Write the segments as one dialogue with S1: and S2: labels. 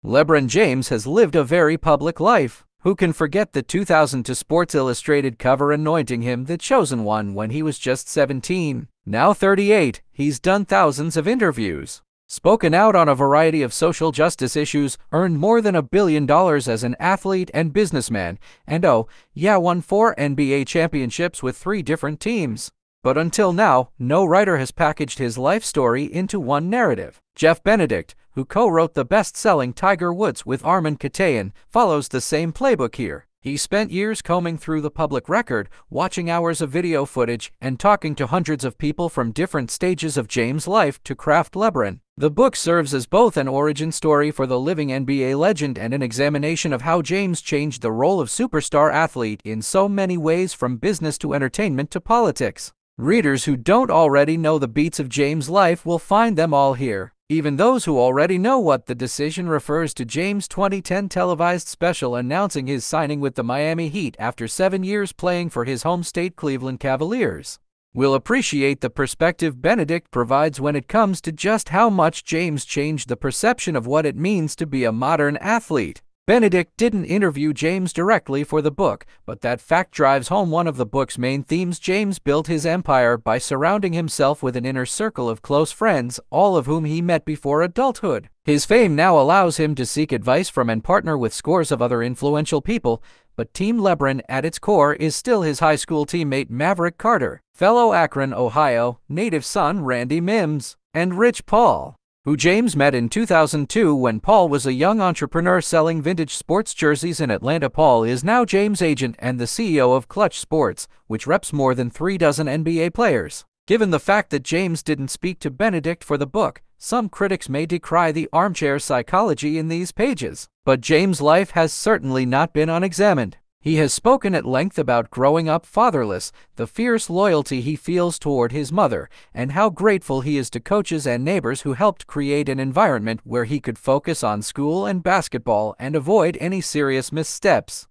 S1: LeBron James has lived a very public life. Who can forget the 2002 Sports Illustrated cover anointing him the chosen one when he was just 17? Now 38, he's done thousands of interviews, spoken out on a variety of social justice issues, earned more than $1 billion as an athlete and businessman, and won 4 NBA championships with 3 different teams. But until now, no writer has packaged his life story into one narrative. Benedict, who co-wrote the best-selling Tiger Woods with Armen Keteyian, follows the same playbook here. He spent years combing through the public record, watching hours of video footage, and talking to hundreds of people from different stages of James' life to craft LeBron. The book serves as both an origin story for the living NBA legend and an examination of how James changed the role of superstar athlete in so many ways, from business to entertainment to politics. Readers who don't already know the beats of James' life will find them all here. Even those who already know what the decision refers to James' 2010 televised special announcing his signing with the Miami Heat after 7 years playing for his home state Cleveland Cavaliers will appreciate the perspective Benedict provides when it comes to just how much James changed the perception of what it means to be a modern athlete. Benedict didn't interview James directly for the book, but that fact drives home one of the book's main themes. James built his empire by surrounding himself with an inner circle of close friends, all of whom he met before adulthood. His fame now allows him to seek advice from and partner with scores of other influential people, but Team LeBron at its core is still his high school teammate Maverick Carter, fellow Akron, Ohio native son Randy Mims, and Rich Paul, who James met in 2002 when Paul was a young entrepreneur selling vintage sports jerseys in Atlanta. Paul is now James' agent and the CEO of Clutch Sports, which reps more than 36 NBA players. Given the fact that James didn't speak to Benedict for the book, some critics may decry the armchair psychology in these pages. But James' life has certainly not been unexamined. He has spoken at length about growing up fatherless, the fierce loyalty he feels toward his mother, and how grateful he is to coaches and neighbors who helped create an environment where he could focus on school and basketball and avoid any serious missteps.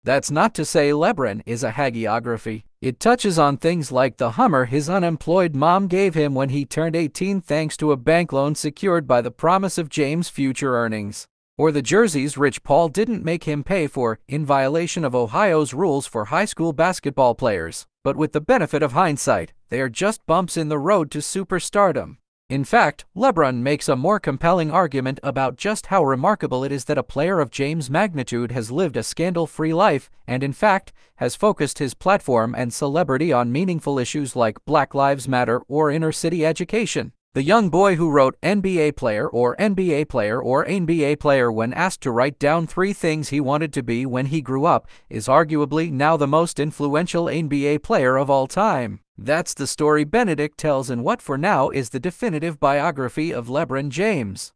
S1: That's not to say LeBron is a hagiography. It touches on things like the Hummer his unemployed mom gave him when he turned 18 thanks to a bank loan secured by the promise of James' future earnings, or the jerseys Rich Paul didn't make him pay for, in violation of Ohio's rules for high school basketball players. But with the benefit of hindsight, they are just bumps in the road to superstardom. In fact, LeBron makes a more compelling argument about just how remarkable it is that a player of James' magnitude has lived a scandal-free life and, in fact, has focused his platform and celebrity on meaningful issues like Black Lives Matter or inner-city education. The young boy who wrote NBA player or NBA player or NBA player when asked to write down 3 things he wanted to be when he grew up is arguably now the most influential NBA player of all time. That's the story Benedict tells in what for now is the definitive biography of LeBron James.